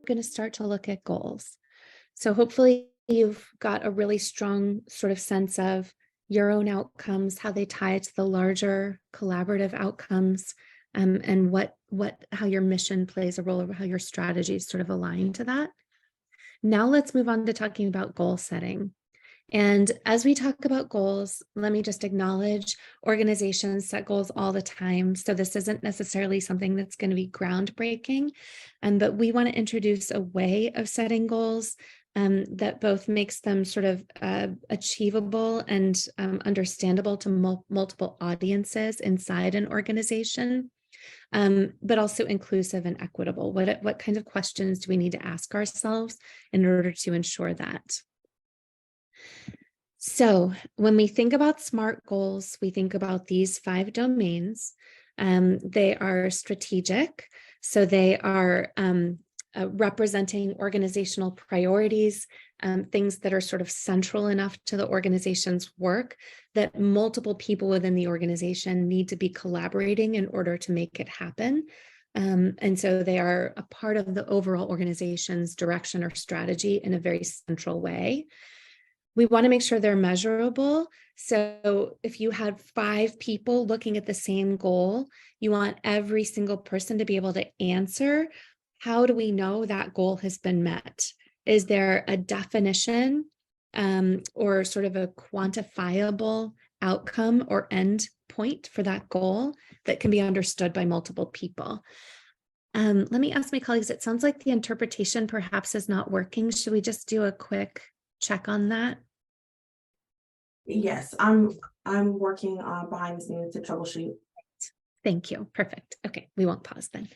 going to start to look at goals. So hopefully you've got a really strong sort of sense of your own outcomes, how they tie to the larger collaborative outcomes, and how your mission plays a role, or how your strategies sort of align to that. Now let's move on to talking about goal setting. And as we talk about goals, let me just acknowledge organizations set goals all the time. So this isn't necessarily something that's going to be groundbreaking, but we want to introduce a way of setting goals that both makes them sort of achievable and understandable to multiple audiences inside an organization, but also inclusive and equitable. What kind of questions do we need to ask ourselves in order to ensure that? So when we think about SMART goals, we think about these 5 domains. They are strategic, so they are representing organizational priorities, things that are sort of central enough to the organization's work that multiple people within the organization need to be collaborating in order to make it happen. And so they are a part of the overall organization's direction or strategy in a very central way. We want to make sure they're measurable. So if you had 5 people looking at the same goal, you want every single person to be able to answer, how do we know that goal has been met? Is there a definition or sort of a quantifiable outcome or end point for that goal that can be understood by multiple people? Let me ask my colleagues, it sounds like the interpretation perhaps is not working. Should we just do a quick check on that? Yes, I'm working behind the scenes to troubleshoot. Thank you. Perfect. Okay, we won't pause then.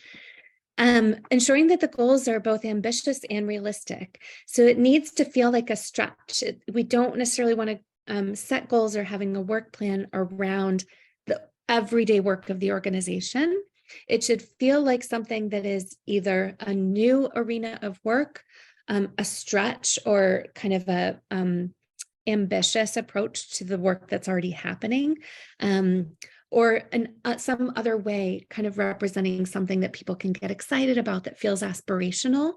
Ensuring that the goals are both ambitious and realistic. So it needs to feel like a stretch. We don't necessarily want to set goals or having a work plan around the everyday work of the organization. It should feel like something that is either a new arena of work, a stretch, or kind of a ambitious approach to the work that's already happening, or some other way kind of representing something that people can get excited about that feels aspirational.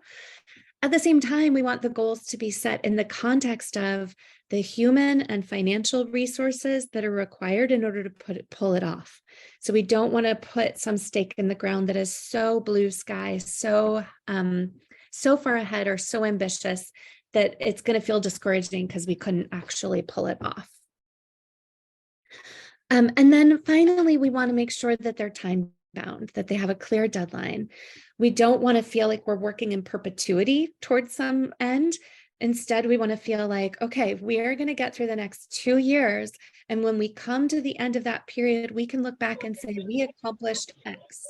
At the same time, we want the goals to be set in the context of the human and financial resources that are required in order to pull it off. So we don't want to put some stake in the ground that is so blue sky, so far ahead or so ambitious that it's going to feel discouraging because we couldn't actually pull it off. And then finally, we want to make sure that they're time bound, that they have a clear deadline. We don't want to feel like we're working in perpetuity towards some end. Instead, we want to feel like, okay, we are going to get through the next 2 years. And when we come to the end of that period, we can look back and say, we accomplished X.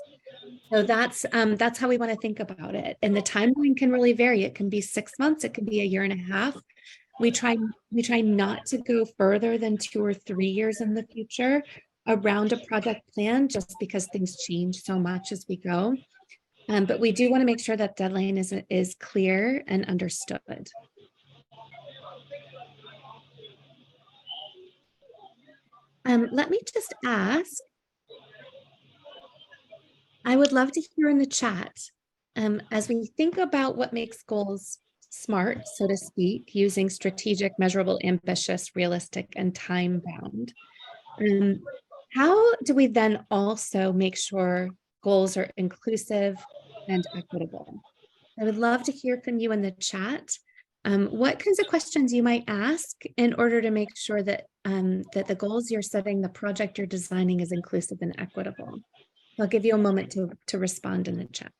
So that's how we want to think about it. And the timeline can really vary. It can be 6 months, it can be a year and a half. We try not to go further than 2 or 3 years in the future around a project plan, just because things change so much as we go. But we do want to make sure that deadline is clear and understood. Let me just ask, I would love to hear in the chat, as we think about what makes goals SMART, so to speak, using strategic, measurable, ambitious, realistic, and time-bound. How do we then also make sure goals are inclusive and equitable? I would love to hear from you in the chat. What kinds of questions you might ask in order to make sure that, that the goals you're setting, the project you're designing is inclusive and equitable. I'll give you a moment to respond in the chat.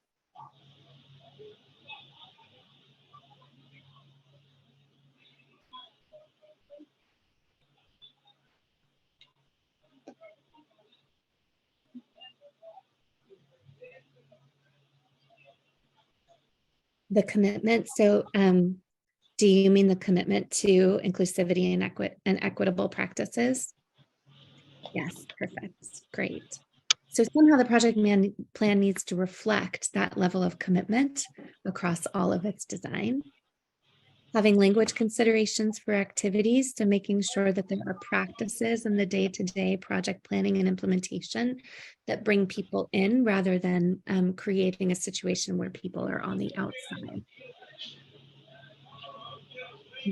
The commitment. So do you mean the commitment to inclusivity and equitable practices? Yes, perfect. Great. So somehow the project plan needs to reflect that level of commitment across all of its design. having language considerations for activities, so making sure that there are practices in the day-to-day project planning and implementation that bring people in rather than creating a situation where people are on the outside.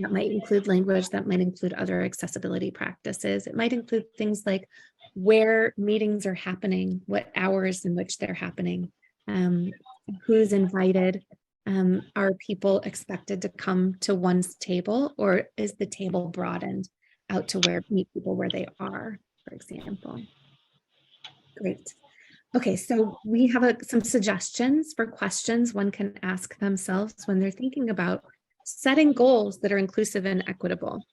That might include language, that might include other accessibility practices. It might include things like where meetings are happening, what hours in which they're happening, who's invited. Are people expected to come to one's table, or is the table broadened out to meet people where they are, for example? Great. Okay, so we have some suggestions for questions one can ask themselves when they're thinking about setting goals that are inclusive and equitable.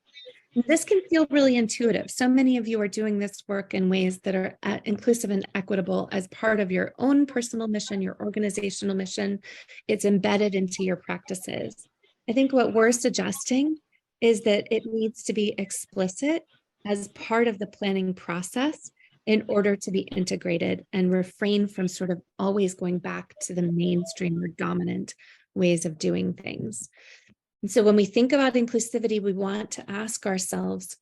This can feel really intuitive. So many of you are doing this work in ways that are inclusive and equitable as part of your own personal mission, your organizational mission. It's embedded into your practices. I think what we're suggesting is that it needs to be explicit as part of the planning process in order to be integrated, and refrain from sort of always going back to the mainstream or dominant ways of doing things. And so when we think about inclusivity, we want to ask ourselves,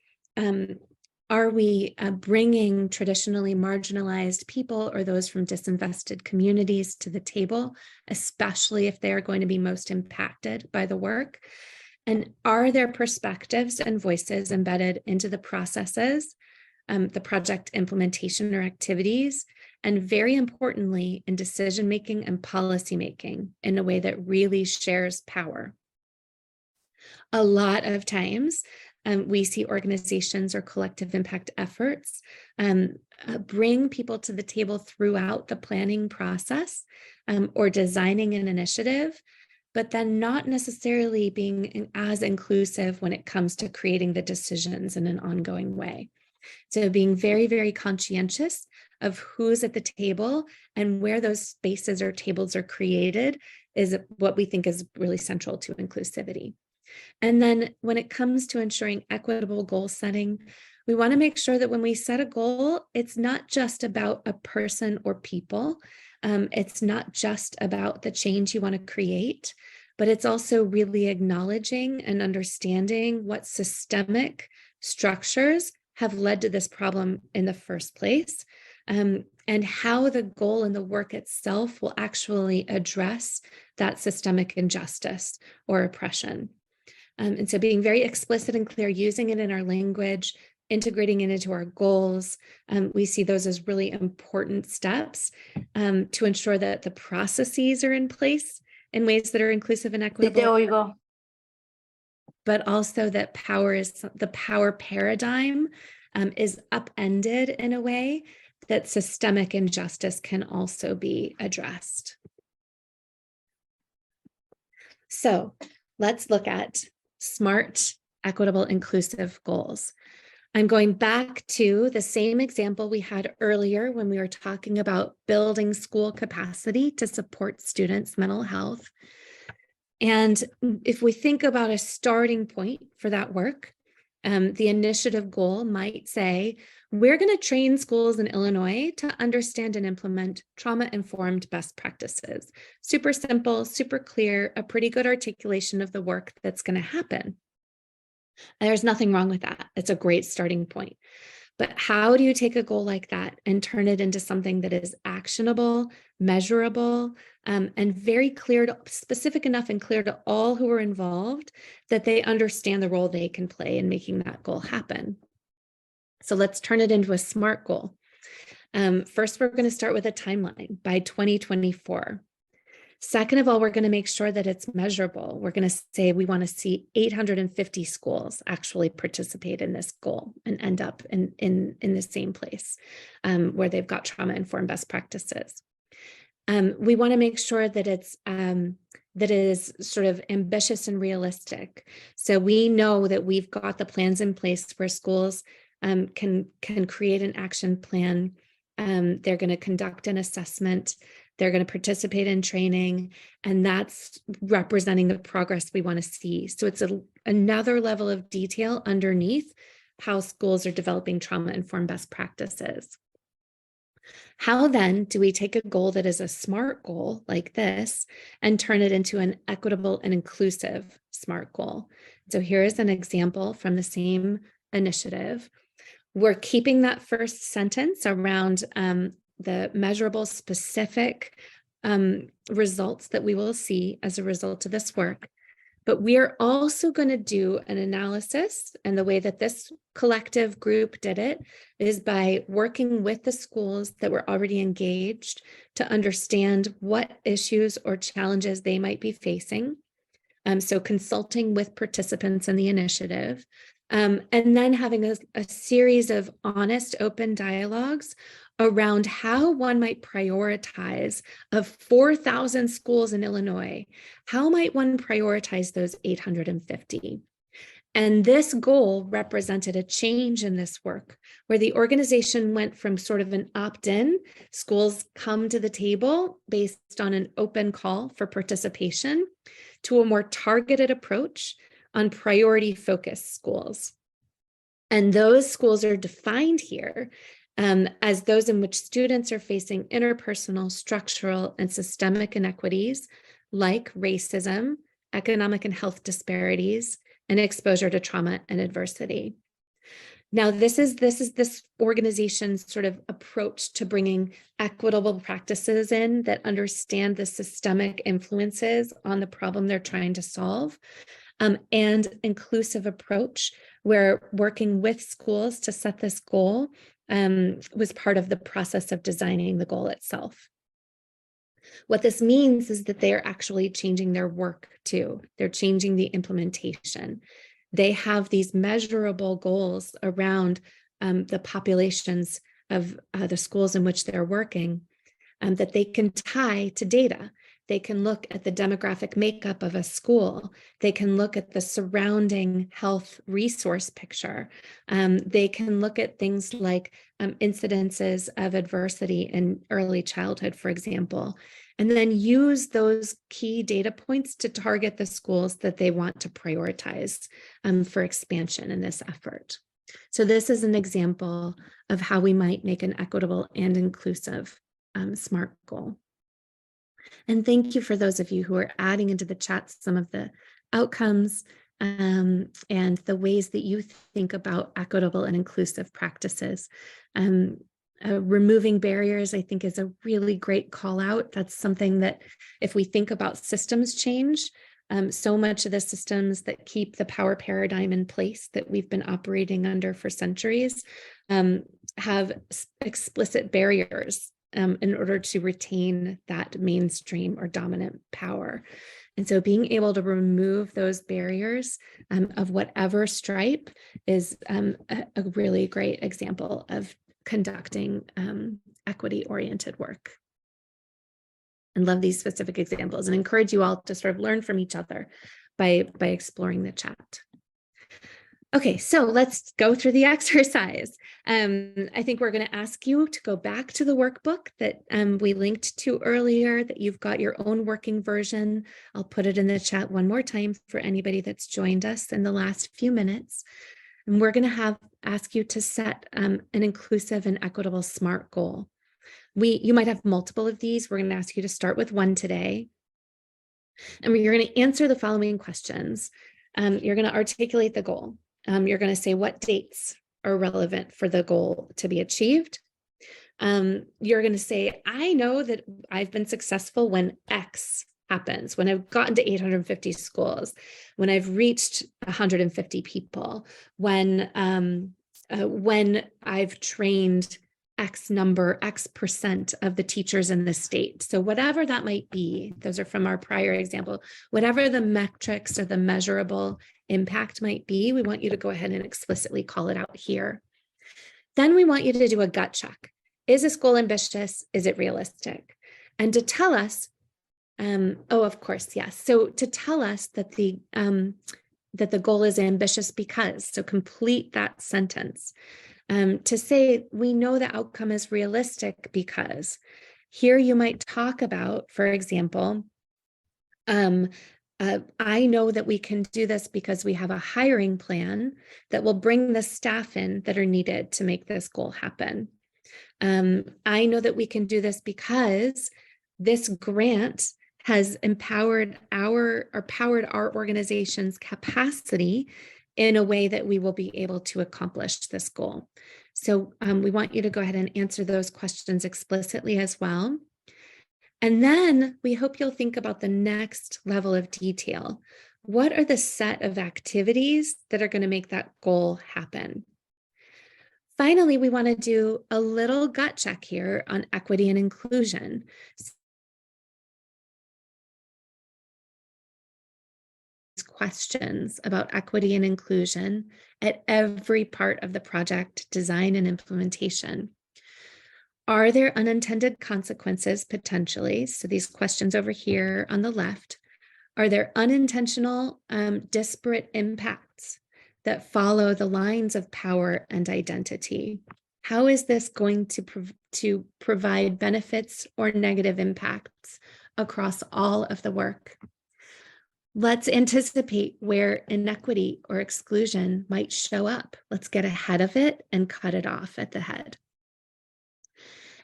are we bringing traditionally marginalized people or those from disinvested communities to the table, especially if they are going to be most impacted by the work? And are their perspectives and voices embedded into the processes, the project implementation or activities, and very importantly, in decision-making and policymaking in a way that really shares power? A lot of times, we see organizations or collective impact efforts bring people to the table throughout the planning process or designing an initiative, but then not necessarily being as inclusive when it comes to creating the decisions in an ongoing way. So being very, very conscientious of who's at the table and where those spaces or tables are created is what we think is really central to inclusivity. And then when it comes to ensuring equitable goal setting, we want to make sure that when we set a goal, it's not just about a person or people. It's not just about the change you want to create, but it's also really acknowledging and understanding what systemic structures have led to this problem in the first place, and how the goal and the work itself will actually address that systemic injustice or oppression. And so being very explicit and clear, using it in our language, integrating it into our goals, we see those as really important steps to ensure that the processes are in place in ways that are inclusive and equitable. Sí te oigo. But also that the power paradigm is upended in a way that systemic injustice can also be addressed. So let's look at SMART, equitable, inclusive goals. I'm going back to the same example we had earlier when we were talking about building school capacity to support students' mental health. And if we think about a starting point for that work, the initiative goal might say, we're going to train schools in Illinois to understand and implement trauma-informed best practices. Super simple, super clear, a pretty good articulation of the work that's going to happen. And there's nothing wrong with that. It's a great starting point. But how do you take a goal like that and turn it into something that is actionable, measurable, and very clear, specific enough and clear to all who are involved that they understand the role they can play in making that goal happen? So let's turn it into a SMART goal. First, we're going to start with a timeline by 2024. Second of all, we're going to make sure that it's measurable. We're going to say we want to see 850 schools actually participate in this goal and end up in the same place where they've got trauma-informed best practices. We want to make sure that that is sort of ambitious and realistic. So we know that we've got the plans in place where schools can create an action plan. They're going to conduct an assessment. They're going to participate in training, and that's representing the progress we want to see. So it's another level of detail underneath how schools are developing trauma-informed best practices. How then do we take a goal that is a SMART goal like this and turn it into an equitable and inclusive SMART goal? So here is an example from the same initiative. We're keeping that first sentence around the measurable specific results that we will see as a result of this work. But we are also going to do an analysis, and the way that this collective group did it is by working with the schools that were already engaged to understand what issues or challenges they might be facing. So consulting with participants in the initiative, and then having a series of honest, open dialogues around how one might prioritize of 4,000 schools in Illinois. How might one prioritize those 850? And this goal represented a change in this work where the organization went from sort of an opt-in, schools come to the table based on an open call for participation, to a more targeted approach on priority focused schools. And those schools are defined here as those in which students are facing interpersonal, structural, and systemic inequities like racism, economic and health disparities, and exposure to trauma and adversity. Now, this is this organization's sort of approach to bringing equitable practices in that understand the systemic influences on the problem they're trying to solve, and inclusive approach where working with schools to set this goal was part of the process of designing the goal itself. What this means is that they are actually changing their work too. They're changing the implementation. They have these measurable goals around the populations of the schools in which they're working that they can tie to data. They can look at the demographic makeup of a school. They can look at the surrounding health resource picture. They can look at things like incidences of adversity in early childhood, for example, and then use those key data points to target the schools that they want to prioritize for expansion in this effort. So this is an example of how we might make an equitable and inclusive SMART goal. And thank you for those of you who are adding into the chat some of the outcomes and the ways that you think about equitable and inclusive practices. Removing barriers, I think, is a really great call out. That's something that if we think about systems change, so much of the systems that keep the power paradigm in place that we've been operating under for centuries have explicit barriers in order to retain that mainstream or dominant power. And so being able to remove those barriers of whatever stripe is a really great example of conducting equity-oriented work. And love these specific examples and encourage you all to sort of learn from each other by exploring the chat. Okay, so let's go through the exercise. I think we're going to ask you to go back to the workbook that we linked to earlier, that you've got your own working version. I'll put it in the chat one more time for anybody that's joined us in the last few minutes. And we're going to ask you to set an inclusive and equitable SMART goal. You might have multiple of these. We're going to ask you to start with one today. And you're going to answer the following questions. You're going to articulate the goal. You're going to say what dates are relevant for the goal to be achieved. You're going to say, I know that I've been successful when X happens, when I've gotten to 850 schools, when I've reached 150 people, when I've trained X percent of the teachers in the state. So whatever that might be, those are from our prior example, whatever the metrics or the measurable impact might be, we want you to go ahead and explicitly call it out here. Then we want you to do a gut check. Is this goal ambitious? Is it realistic? And to tell us, of course, yes. So to tell us that the goal is ambitious because, so complete that sentence. To say, we know the outcome is realistic because. Here you might talk about, for example, I know that we can do this because we have a hiring plan that will bring the staff in that are needed to make this goal happen. I know that we can do this because this grant has empowered powered our organization's capacity in a way that we will be able to accomplish this goal. So we want you to go ahead and answer those questions explicitly as well. And then we hope you'll think about the next level of detail. What are the set of activities that are going to make that goal happen? Finally, we want to do a little gut check here on equity and inclusion. Questions about equity and inclusion at every part of the project design and implementation. Are there unintended consequences potentially? So these questions over here on the left, are there unintentional disparate impacts that follow the lines of power and identity? How is this going to provide benefits or negative impacts across all of the work? Let's anticipate where inequity or exclusion might show up. Let's get ahead of it and cut it off at the head.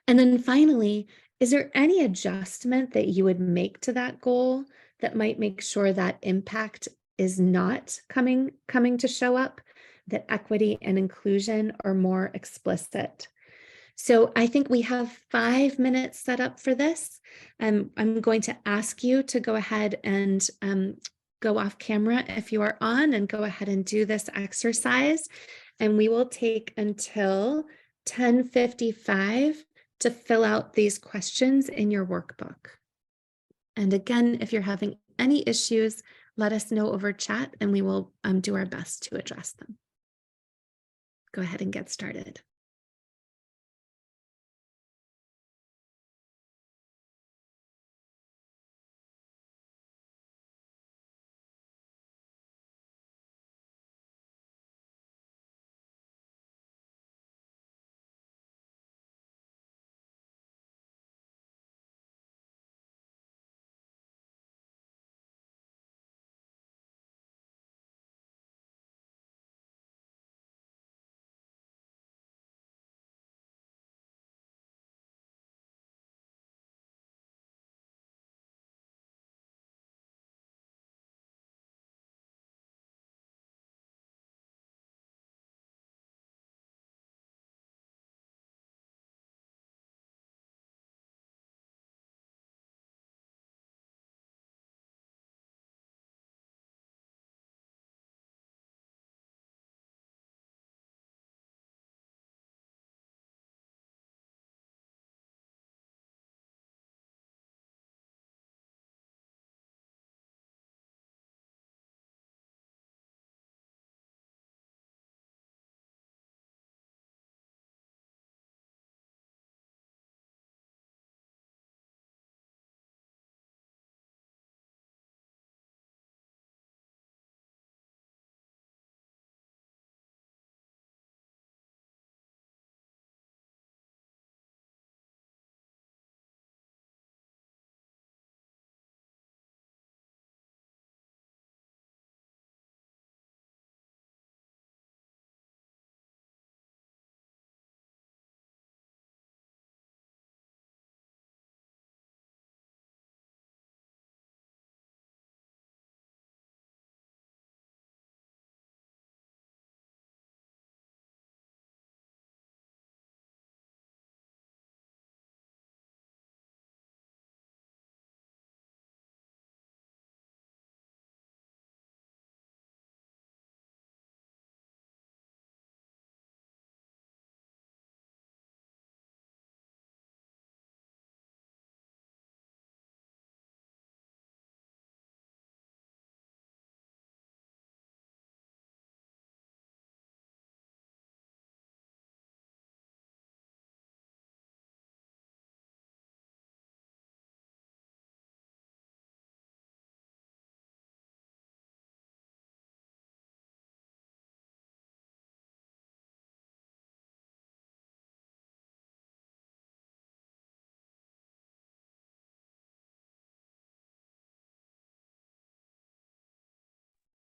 And then finally, is there any adjustment that you would make to that goal that might make sure that impact is not coming to show up, that equity and inclusion are more explicit? So I think we have 5 minutes set up for this. I'm going to ask you to go ahead and go off camera if you are on, and go ahead and do this exercise. And we will take until 10:55 to fill out these questions in your workbook. And again, if you're having any issues, let us know over chat and we will do our best to address them. Go ahead and get started.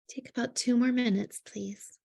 Take about 2 more minutes, please.